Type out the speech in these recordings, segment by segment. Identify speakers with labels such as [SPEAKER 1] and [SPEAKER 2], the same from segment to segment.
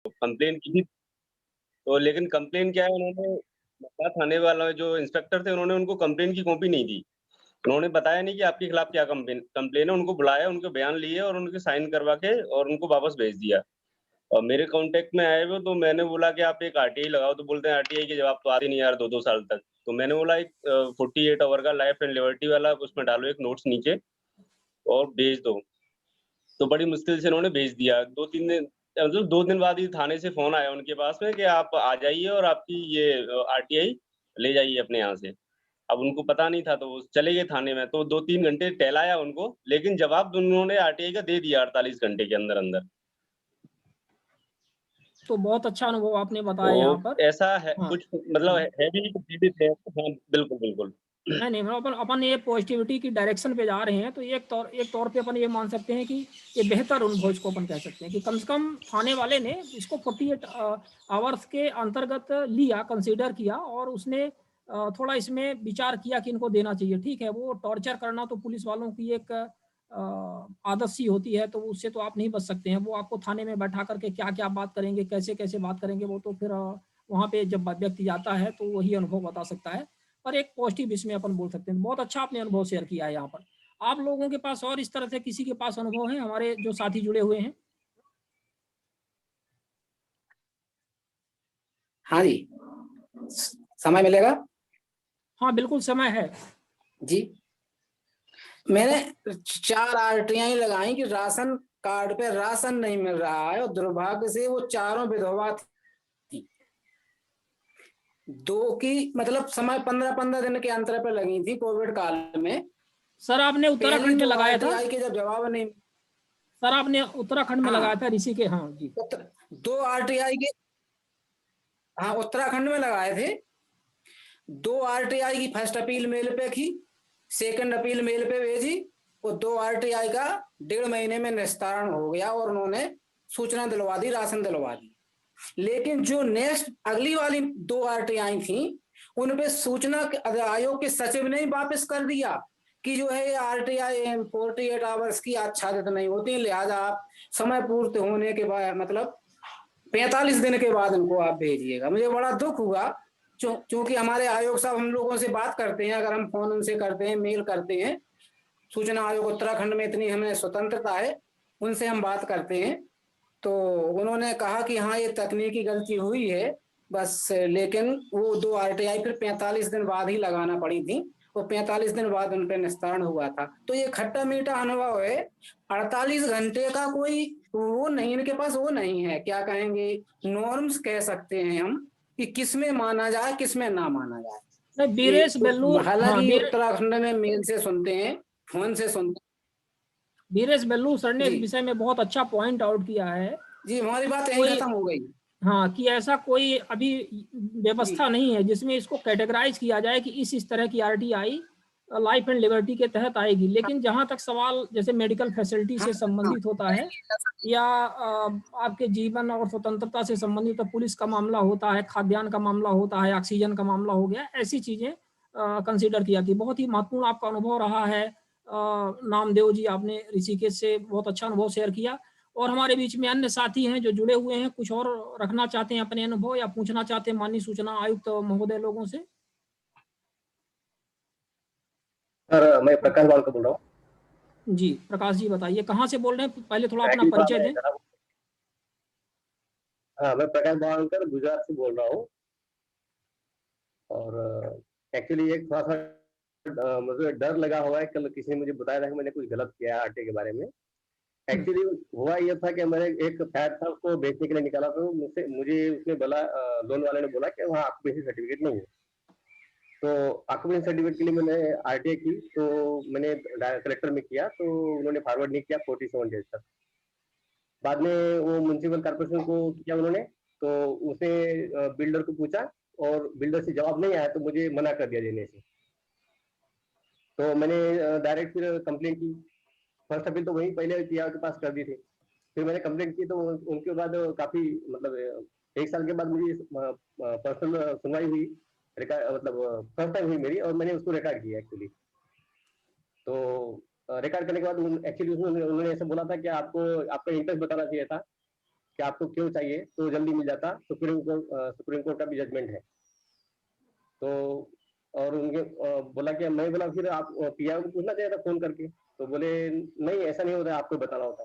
[SPEAKER 1] Complain की थी। तो लेकिन कंप्लेन क्या है, उन्होंने महुआ थाने वाला जो इंस्पेक्टर थे, उन्होंने उनको कंप्लेन की कॉपी नहीं दी। उन्होंने बताया नहीं कि आपके खिलाफ क्या कंप्लेन है, उनको बुलाया, उनके बयान लिए और उनके साइन करवा के और उनको वापस भेज दिया। और मेरे कॉन्टेक्ट में आए वो, तो मैंने बोला कि आप एक आरटीआई लगाओ, तो बोलते हैं आरटीआई के जवाब तो आते नहीं यार 2-2 साल तक। तो मैंने बोला एक 48 आवर का लाइफ एंड लिबर्टी वाला उसमें डालो एक नोट्स नीचे और भेज दो। तो बड़ी मुश्किल से उन्होंने भेज दिया। 2-3 दिन मतलब 2 दिन बाद ही थाने से फ़ोन आया उनके पास में कि आप आ जाइए और आपकी ये आरटीआई ले जाइए अपने यहाँ से। अब उनको पता नहीं था, तो वो चले गए थाने में, तो 2-3 घंटे टहलाया उनको, लेकिन जवाब उन्होंने आरटीआई का दे दिया 48 घंटे के अंदर-अंदर।
[SPEAKER 2] तो बहुत अच्छा अनुभव आपने बताया यहाँ
[SPEAKER 1] तो
[SPEAKER 2] पर।
[SPEAKER 1] ऐसा है
[SPEAKER 2] हाँ,
[SPEAKER 1] कुछ मतलब
[SPEAKER 2] हाँ।
[SPEAKER 1] है भी कुछ चीज़ें थे। हाँ, बिल्कुल, बिल्कुल।
[SPEAKER 2] नहीं, नहीं, मतलब अपन अपन ये पॉज़िटिविटी की डायरेक्शन पे जा रहे हैं, तो एक तौर पे अपन ये मान सकते हैं कि ये बेहतर अनुभव इसको अपन कह सकते हैं कि कम से कम थाने वाले ने इसको 48 आवर्स के अंतर्गत लिया, कंसीडर किया और उसने थोड़ा इसमें विचार किया कि इनको देना चाहिए। ठीक है, वो टॉर्चर करना तो पुलिस वालों की एक आदत सी होती है, तो उससे तो आप नहीं बच सकते हैं। वो आपको थाने में बैठा कर के क्या-क्या बात करेंगे, कैसे-कैसे बात करेंगे, वो तो फिर वहाँ पे जब व्यक्ति जाता है, तो वही अनुभव बता सकता है। पर एक पॉजिटिव इसमें अपन बोल सकते हैं। बहुत अच्छा आपने अनुभव शेयर किया है यहाँ पर। आप लोगों के पास और इस तरह से किसी के पास अनुभव है, हमारे जो साथी जुड़े हुए हैं?
[SPEAKER 3] हाँ जी, समय मिलेगा?
[SPEAKER 2] हाँ, बिल्कुल समय है।
[SPEAKER 3] जी। मैंने 4 आरटीआई लगाई कि राशन कार्ड पे राशन नहीं मिल रहा है और दुर्भाग्य से वो चारों विधवा थी। 2 की मतलब समय 15-15 दिन के अंतर पे लगी थी कोविड काल में।
[SPEAKER 2] सर आपने
[SPEAKER 3] पहली
[SPEAKER 2] उत्तराखंड में
[SPEAKER 3] 2
[SPEAKER 2] लगाया था?
[SPEAKER 3] आरटीआई के जब जवाब नहीं।
[SPEAKER 2] सर आपने उत्तराखंड में लगाया
[SPEAKER 3] हाँ,
[SPEAKER 2] था ऋषि के हाँ जी।
[SPEAKER 3] 2 आरटीआई के, हाँ उत्तराखंड में लगाए थे। 2 आरटीआई की फर्स्ट अपील मेल पे की, सेकंड अपील मेल पे भेजी और 2 आरटीआई का 1.5 महीने में निस्तारण हो गया और उन्होंने सूचना दिलवा दी, राशन दिलवा दी। लेकिन जो नेक्स्ट अगली वाली 2 आरटीआई थी, उन पे सूचना आयोग के सचिव ने वापस कर दिया कि जो है आरटीआई 48 आवर्स की आच्छादित नहीं होती, लिहाजा आप समय पूर्ण होने के बाद मतलब 45 दिन के बाद इनको आप भेजिएगा। मुझे बड़ा दुख हुआ क्योंकि हमारे आयोग साहब हम लोगों से बात करते हैं, अगर हम फोन उनसे करते हैं, मेल करते हैं, सूचना आयोग उत्तराखंड में इतनी हमें स्वतंत्रता है, उनसे हम बात करते हैं, तो उन्होंने कहा कि हाँ ये तकनीकी गलती हुई है बस, लेकिन वो 2 आरटीआई फिर 45 दिन बाद ही लगाना पड़ी थी और 45 दिन बाद उन पे निस्तारण हुआ था। तो ये खट्टा मीठा अनुभव है। 48 घंटे का कोई वो नहीं, इनके पास वो नहीं है, क्या कहेंगे, नॉर्म्स कह सकते हैं हम कि किसमें माना जाए किसमें ना माना जाए।
[SPEAKER 2] नहीं,
[SPEAKER 3] ये
[SPEAKER 2] बीरेश बेल्लूर हाँ,
[SPEAKER 3] हालांकि उत्तराखंड में मेल से सुनते हैं, फोन से सुनते
[SPEAKER 2] बीरेश बेल्लूर सर ने
[SPEAKER 3] हैं।
[SPEAKER 2] इस
[SPEAKER 3] जी
[SPEAKER 2] विषय में बहुत अच्छा पॉइंट आउट किया है।
[SPEAKER 3] जी, हमारी बात यहीं
[SPEAKER 2] कोई
[SPEAKER 3] खत्म हो गई।
[SPEAKER 2] हाँ, कि ऐसा कोई अभी
[SPEAKER 3] जी
[SPEAKER 2] व्यवस्था नहीं है जिसमें इसको कैटेगराइज किया जाए कि इस तरह की आरटीआई लाइफ एंड लिबर्टी के तहत आएगी। लेकिन जहाँ तक सवाल जैसे मेडिकल फैसिलिटी
[SPEAKER 3] हाँ
[SPEAKER 2] से
[SPEAKER 3] हाँ
[SPEAKER 2] संबंधित होता है या आपके जीवन और स्वतंत्रता से संबंधित तो पुलिस का मामला होता है, खाद्यान्न का मामला होता है, ऑक्सीजन का मामला हो गया, ऐसी चीज़ें कंसिडर किया कि बहुत ही महत्वपूर्ण आपका अनुभव रहा है। नामदेव जी, आपने ऋषिकेश से बहुत अच्छा अनुभव शेयर किया और हमारे बीच में अन्य साथी हैं जो जुड़े हुए हैं, कुछ और रखना चाहते हैं अपने अनुभव या पूछना चाहते हैं माननीय सूचना आयुक्त महोदय लोगों से?
[SPEAKER 4] सर मैं प्रकाश बालकर बोल रहा हूँ।
[SPEAKER 2] जी, प्रकाश जी बताइए कहाँ से बोल रहे हैं? पहले थोड़ा अपना
[SPEAKER 4] एक्चुअली
[SPEAKER 2] परिचय दें।
[SPEAKER 4] हाँ, मैं प्रकाश बालकर गुजरात से बोल रहा हूँ और एक्चुअली एक थोड़ा सा मुझे डर लगा हुआ है। कल किसी ने मुझे बताया था कि मैंने कुछ गलत किया है आटे के बारे में। एक्चुअली हुआ ये था कि मैंने एक फैट था उसको बेचने के लिए निकाला, तो मुझे उसने बोला, लोन वाले ने बोला कि वहाँ ऑक्यूपेशन सर्टिफिकेट नहीं है। तो ऑक्यूपेशन सर्टिफिकेट के लिए मैंने आरटीआई की, तो मैंने कलेक्टर में किया, तो उन्होंने फॉरवर्ड नहीं किया 47 डेज तक। बाद में वो म्युनिसिपल कॉर्पोरेशन को किया उन्होंने, तो उसने बिल्डर को पूछा और बिल्डर से जवाब नहीं आया, तो मुझे मना कर दिया देने से। तो मैंने डायरेक्ट फिर कंप्लेंट की। फर्स्ट अपील तो वहीं पहले किया के पास कर दी थी। फिर मैंने कंप्लेंट की, तो उनके बाद काफी मतलब 1 साल के बाद मुझे पर्सनल सुनवाई हुई, मतलब फर्स्ट टाइम हुई मेरी, और मैंने उसको रिकॉर्ड किया एक्चुअली। तो रिकॉर्ड करने के बाद एक्चुअली उन्होंने ऐसा बोला था कि आपको आपका इंटरेस्ट बताना चाहिए था कि आपको क्यों चाहिए, तो जल्दी मिल जाता। सुप्रीम कोर्ट का भी जजमेंट है। तो और उनके बोला कि मैं बोला फिर आप पीआई को पूछना चाहिए था फोन करके, तो बोले नहीं ऐसा नहीं होता, आपको बताना होता।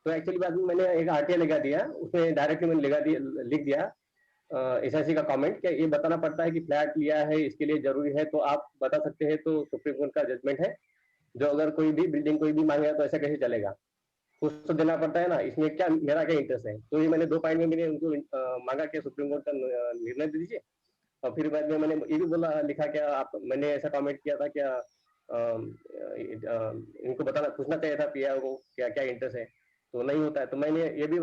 [SPEAKER 4] तो एक्चुअली बाद में मैंने एक आरटीआई लगा दिया, उसमें डायरेक्टली मैंने लिख दिया एसआईसी का कमेंट कि ये बताना पड़ता है कि फ्लैट लिया है, इसके लिए जरूरी है, तो आप बता सकते हैं, तो सुप्रीम कोर्ट का जजमेंट है, जो अगर कोई भी बिल्डिंग कोई भी मांगेगा तो ऐसा कैसे चलेगा, कुछ तो देना पड़ता है ना, इसमें क्या मेरा क्या इंटरेस्ट है। तो ये मैंने 2 पॉइंट में मैंने उनको मांगा कि सुप्रीम कोर्ट का निर्णय दे दीजिए। और फिर बाद में मैंने ये भी बोला, लिखा क्या आप, मैंने ऐसा कमेंट किया था क्या इनको बताना पूछना चाहिए था पीआई को क्या क्या इंटरेस्ट है, तो नहीं होता है। तो मैंने ये भी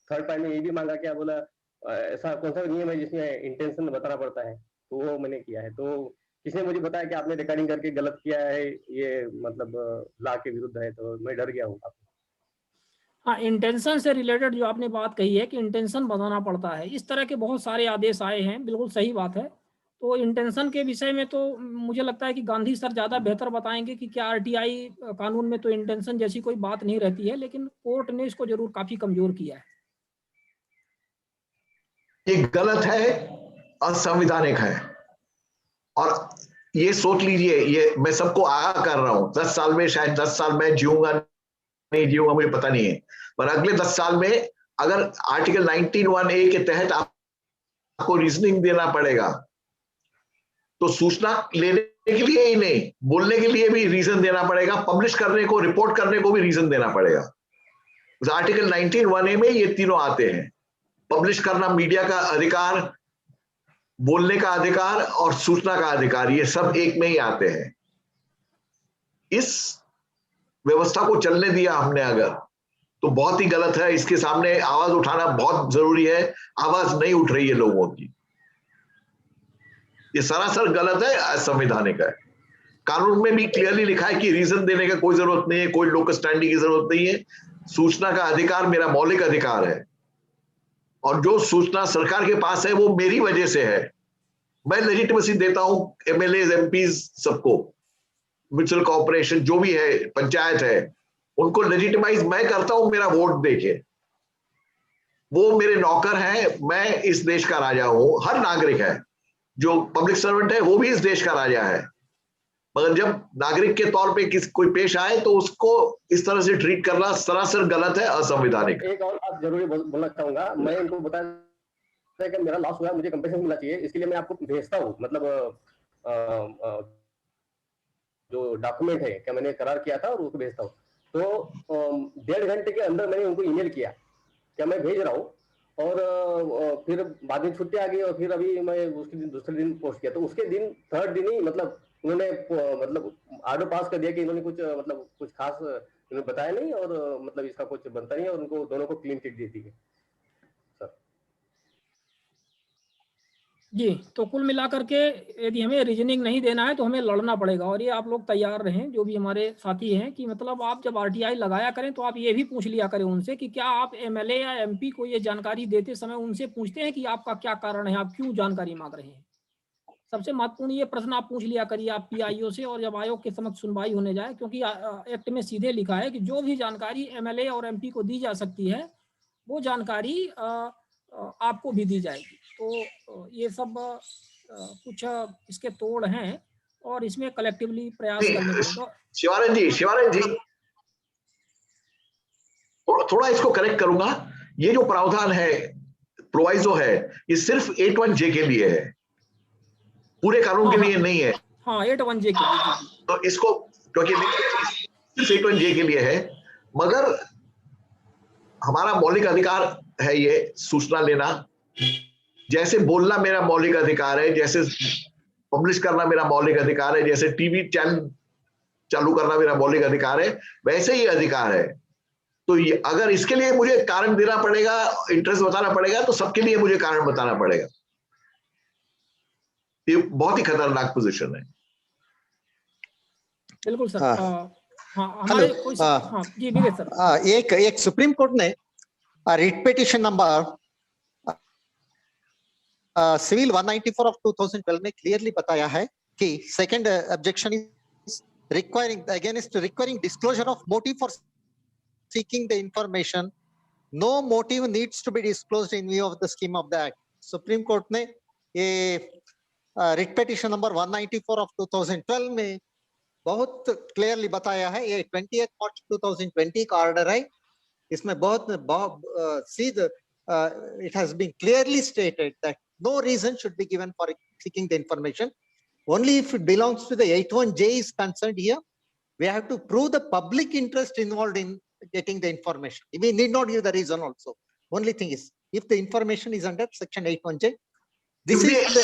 [SPEAKER 4] 3rd पॉइंट में ये भी मांगा, क्या बोला ऐसा कौन सा नियम है जिसमें इंटेंशन बताना पड़ता है, तो वो मैंने किया है। तो किसी ने मुझे बताया कि आपने रिकॉर्डिंग करके गलत किया है, ये मतलब लॉ के विरुद्ध है, तो मैं डर गया हूँ।
[SPEAKER 2] हाँ, इंटेंशन से रिलेटेड जो आपने बात कही है कि इंटेंशन बताना पड़ता है, इस तरह के बहुत सारे आदेश आए हैं, बिल्कुल सही बात है। तो इंटेंशन के विषय में तो मुझे लगता है कि गांधी सर ज़्यादा बेहतर बताएंगे कि क्या आरटीआई कानून में तो इंटेंशन जैसी कोई बात नहीं रहती है, लेकिन कोर्ट ने इसको जरूर काफ़ी कमजोर किया है।
[SPEAKER 5] ये गलत है, असंवैधानिक है। और ये सोच लीजिए, ये मैं सबको आगाह कर रहा हूं, 10 साल में, शायद 10 साल में जीऊंगा नहीं जीऊंगा मुझे पता नहीं है, पर अगले 10 साल में अगर आर्टिकल 19(1)(a) के तहत आपको रीजनिंग देना पड़ेगा, तो सूचना लेने के लिए ही नहीं, बोलने के लिए भी रीजन देना पड़ेगा, पब्लिश करने को, रिपोर्ट करने को भी रीजन देना पड़ेगा। उस आर्टिकल 19(1)(a) में ये तीनों आते हैं, पब्लिश करना, मीडिया का अधिकार, बोलने का अधिकार और सूचना का अधिकार, ये सब एक में ही आते हैं। इस व्यवस्था को चलने दिया हमने अगर, तो बहुत ही गलत है। इसके सामने आवाज उठाना बहुत जरूरी है, आवाज नहीं उठ रही है लोगों की। ये सरासर गलत है, असंवैधानिक है। कानून में भी क्लियरली लिखा है कि रीजन देने का कोई जरूरत नहीं है, कोई लोकल स्टैंडिंग की जरूरत नहीं है। सूचना का अधिकार मेरा मौलिक अधिकार है, और जो सूचना सरकार के पास है वो मेरी वजह से है। मैं लेजिटिमेसी देता हूं एमएलए, एमपीज सबको, म्यूचुअल कॉर्पोरेशन जो भी है, पंचायत है, उनको लेजिटिमाइज मैं करता हूं मेरा वोट देके। वो मेरे नौकर हैं, मैं इस देश का राजा हूं। हर नागरिक है, जो पब्लिक सर्वेंट है वो भी इस देश का राजा है, मगर जब नागरिक के तौर पे कोई पेश आए तो उसको इस तरह से ट्रीट करना सरासर गलत है, असंवैधानिक।
[SPEAKER 4] एक और बात जरूरी बोलना चाहूंगा, मैं इनको बताया कि मेरा लॉस हुआ, मुझे कंपेंसेशन मिलना चाहिए, इसके लिए मैं आपको भेजता हूँ, मतलब जो डॉक्यूमेंट है क्या मैंने करार किया था, और उसको भेजता हूँ। तो 1.5 घंटे के अंदर मैंने उनको ईमेल किया क्या मैं भेज रहा हूँ, और फिर बाद में छुट्टी आ गई, और फिर अभी मैं उसके दिन दूसरे दिन पोस्ट किया, तो उसके दिन 3rd दिन ही मतलब उन्होंने मतलब ऑर्डर पास कर दिया कि इन्होंने कुछ खास इन्होंने बताया नहीं, और मतलब इसका कुछ बनता नहीं है, और उनको दोनों को क्लीन चिट दी थी सर।
[SPEAKER 2] जी, तो कुल मिलाकर के यदि हमें रीजनिंग नहीं देना है तो हमें लड़ना पड़ेगा, और ये आप लोग तैयार रहें, जो भी हमारे साथी हैं, कि मतलब आप जब आरटीआई लगाया करें तो आप ये भी पूछ लिया करें उनसे कि क्या आप एमएलए या एमपी को ये जानकारी देते समय उनसे पूछते हैं कि आपका क्या कारण है, आप क्यों जानकारी मांग रहे हैं। सबसे महत्वपूर्ण ये प्रश्न आप पूछ लिया करिए आप पीआईओ से, और जब आयोग के समक्ष सुनवाई होने जाए, क्योंकि एक्ट में सीधे लिखा है कि जो भी जानकारी एमएलए और एमपी को दी जा सकती है वो जानकारी आपको भी दी जाएगी। तो ये सब कुछ इसके तोड़ हैं, और इसमें कलेक्टिवली प्रयास करने पड़ेगा।
[SPEAKER 5] शिवानंद जी थोड़ा इसको करेक्ट करूंगा। ये जो प्रावधान है, प्रोवाइजो है, ये सिर्फ 8(1)(j) के लिए है, पूरे कानून के लिए नहीं है।
[SPEAKER 2] हाँ, 8(1)(j) के लिए।
[SPEAKER 5] तो इसको, क्योंकि सिर्फ 8(1)(j) के लिए है, मगर हमारा मौलिक अधिकार है ये सूचना लेना। जैसे बोलना मेरा मौलिक अधिकार है, जैसे पब्लिश करना मेरा मौलिक अधिकार है, जैसे टीवी चैनल चालू करना मेरा मौलिक अधिकार है, वैसे ही अधिकार है। तो ये अगर इसके लिए मुझे कारण देना पड़ेगा, इंटरेस्ट बताना पड़ेगा, तो सबके लिए मुझे कारण बताना पड़ेगा। ये बहुत ही खतरनाक पोजीशन है।
[SPEAKER 2] बिल्कुल सर। हाँ,
[SPEAKER 6] हमारे
[SPEAKER 2] जी विवेक सर।
[SPEAKER 6] एक सुप्रीम कोर्ट ने writ petition number civil 194 of 2012 में क्लियरली बताया है कि second objection is requiring against requiring disclosure of motive for seeking the information no motive needs to be disclosed in view of the scheme of the act. Supreme Court ने ये writ petition number 194 of 2012 में बहुत clearly बताया है। ये 28 मार्च 2020 का order है। इसमें it has been clearly stated that no reason should be given for seeking the information. Only if it belongs to the 81J is concerned here, we have to prove the public interest involved in getting the information. We need not give the reason also. Only thing is, if the information is under section 81J, this is the,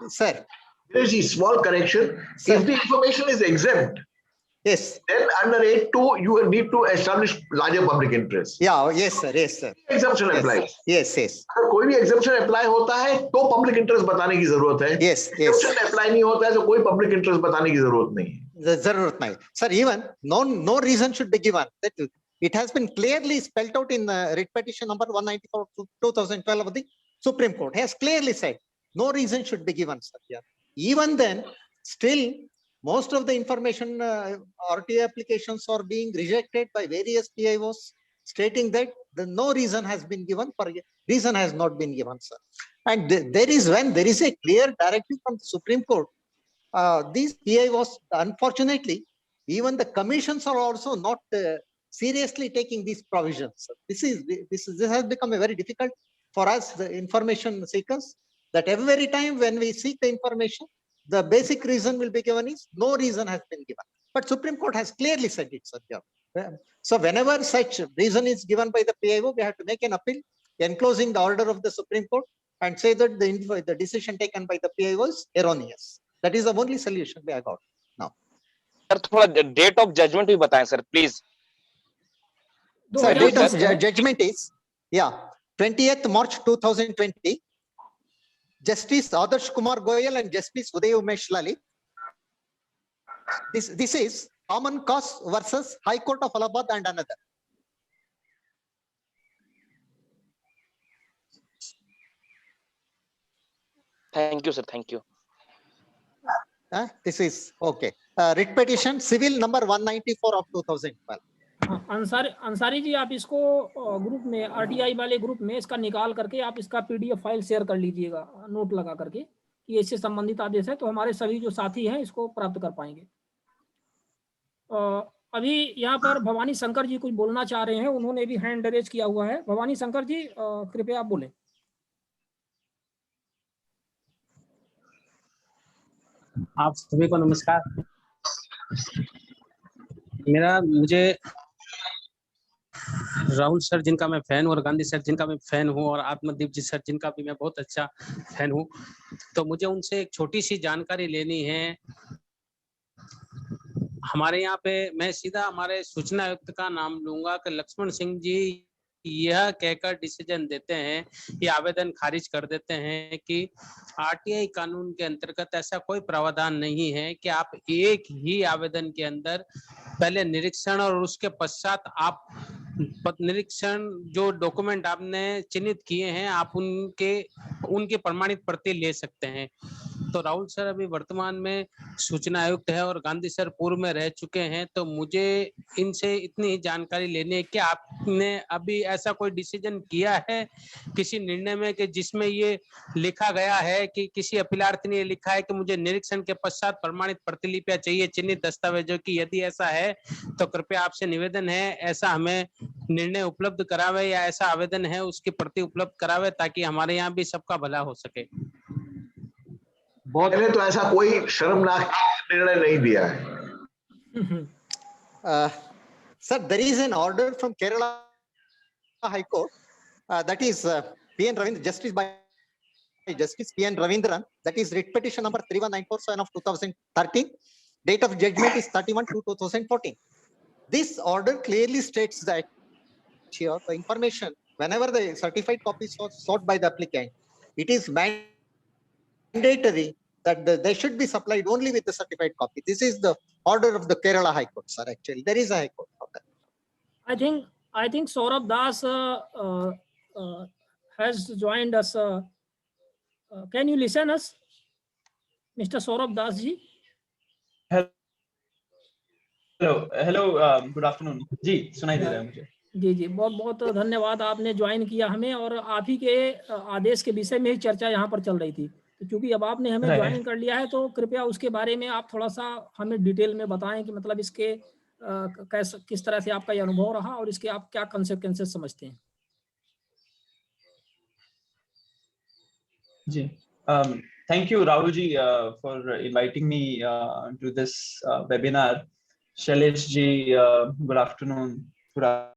[SPEAKER 6] sir.
[SPEAKER 5] There is a small correction.
[SPEAKER 6] Sir.
[SPEAKER 5] If the information is exempt,
[SPEAKER 6] Yes.
[SPEAKER 5] then under 8(2) you need to establish larger public interest.
[SPEAKER 6] Yeah. Yes, sir. Yes, sir.
[SPEAKER 5] Exemption applies.
[SPEAKER 6] Yes. Yes.
[SPEAKER 5] अगर कोई भी exemption apply होता है तो public interest बताने की जरूरत है.
[SPEAKER 6] Yes. Yes.
[SPEAKER 5] Exemption apply नहीं होता है तो कोई public interest बताने की जरूरत नहीं है.
[SPEAKER 6] जरूरत नहीं. Sir, even no reason should be given. That it has been clearly spelled out in writ petition number 194 2012 of the Supreme Court has clearly said no reason should be given, sir. Yeah. Even then, still most of the information RTA applications are being rejected by various PIOs, stating that no reason has been given. For reason has not been given, sir. And there is a clear directive from the Supreme Court. These PIOs, unfortunately, even the commissions are also not seriously taking these provisions. This has become a very difficult for us, the information seekers, that every time when we seek the information, the basic reason will be given is no reason has been given. But Supreme Court has clearly said it, sir. So whenever such reason is given by the PIO, we have to make an appeal enclosing the order of the Supreme Court and say that the decision taken by the PIO is erroneous. That is the only solution we have got now.
[SPEAKER 7] Sir, थोड़ा date of judgment भी बताएं, sir, please.
[SPEAKER 6] Sir, date of judgment is 20th March 2020. Justice Adarsh Kumar Goyal and Justice Uday Umesh Lali. This is Common Cause versus High Court of Allahabad and another.
[SPEAKER 7] Thank you, sir. Thank you.
[SPEAKER 6] This is okay. Writ petition civil number 194 of 2012.
[SPEAKER 2] Ansari ji, आप इसको group में RTI वाले group में इसका निकाल करके आप इसका पीडीएफ फाइल शेयर कर लीजिएगा, नोट लगा करके कि इससे संबंधित आदेश है, तो हमारे सभी जो साथी हैं इसको प्राप्त कर पाएंगे। अभी यहाँ पर भवानी शंकर जी कुछ बोलना चाह रहे हैं, उन्होंने भी हैंड रेज किया हुआ है। भवानी शंकर जी, कृपया आप बोलें।
[SPEAKER 8] आप सभी को नमस्कार। मुझे राहुल सर जिनका मैं फैन हूँ और गांधी सर जिनका मैं फैन हूँ और आत्मदीप जी सर जिनका भी मैं बहुत अच्छा फैन हूँ, तो मुझे उनसे एक छोटी सी जानकारी लेनी है। हमारे यहाँ पे मैं सीधा हमारे सूचना आयुक्त का नाम लूंगा कि लक्ष्मण सिंह जी यह कहकर डिसीजन देते हैं, ये आवेदन खारिज कर देते हैं कि आरटीआई कानून के अंतर्गत ऐसा कोई प्रावधान नहीं है कि आप एक ही आवेदन के अंदर पहले निरीक्षण और उसके पश्चात आप निरीक्षण जो डॉक्यूमेंट आपने चिन्हित किए हैं आप उनके प्रमाणित प्रति ले सकते हैं। तो राहुल सर अभी वर्तमान में सूचना आयुक्त है और गांधी सर पूर्व में रह चुके हैं, तो मुझे इनसे इतनी जानकारी लेनी है कि आपने अभी ऐसा कोई डिसीजन किया है किसी निर्णय में कि जिसमें ये लिखा गया है कि किसी अपीलार्थी ने लिखा है कि मुझे निरीक्षण के पश्चात प्रमाणित प्रतिलिपियां चाहिए चिन्हित दस्तावेजों की। यदि ऐसा है तो कृपया आपसे निवेदन है ऐसा हमें निर्णय उपलब्ध करावे या ऐसा आवेदन है उसकी प्रति उपलब्ध करावे ताकि हमारे यहाँ भी सबका भला हो सके।
[SPEAKER 5] मैंने तो ऐसा कोई शर्मनाक निर्णय नहीं दिया है।
[SPEAKER 6] Sir, there is an order from Kerala High Court that is P.N. Ravindran, Justice by Justice P.N. Ravindran, that is writ petition number 31947 of 2013. Date of judgment is 31/2/2014. This order clearly states that here the information, whenever the certified copy is sought by the applicant, it is mandatory that they should be supplied only with the certified copy. This is the order of the Kerala High Court, sir. Actually, there is a High Court order.
[SPEAKER 2] I think Saurabh Das has joined us. Can you listen us, Mr. Saurabh Das ji?
[SPEAKER 9] Hello, good afternoon ji, सुनाई दे रहा है मुझे।
[SPEAKER 2] जी जी, बहुत बहुत धन्यवाद, आपने join किया हमें, और आप ही के आदेश के विषय में ही चर्चा यहाँ पर चल रही थी। तो क्योंकि अब आपने हमें ज्वाइन कर लिया है, तो कृपया उसके बारे में आप थोड़ा सा हमें डिटेल में बताएं कि मतलब इसके किस तरह से आपका ये अनुभव रहा और इसके आप क्या कंसेक्वेंसेस समझते हैं।
[SPEAKER 9] जी, thank you Rahul ji for inviting me to this webinar. Shailesh ji, good afternoon.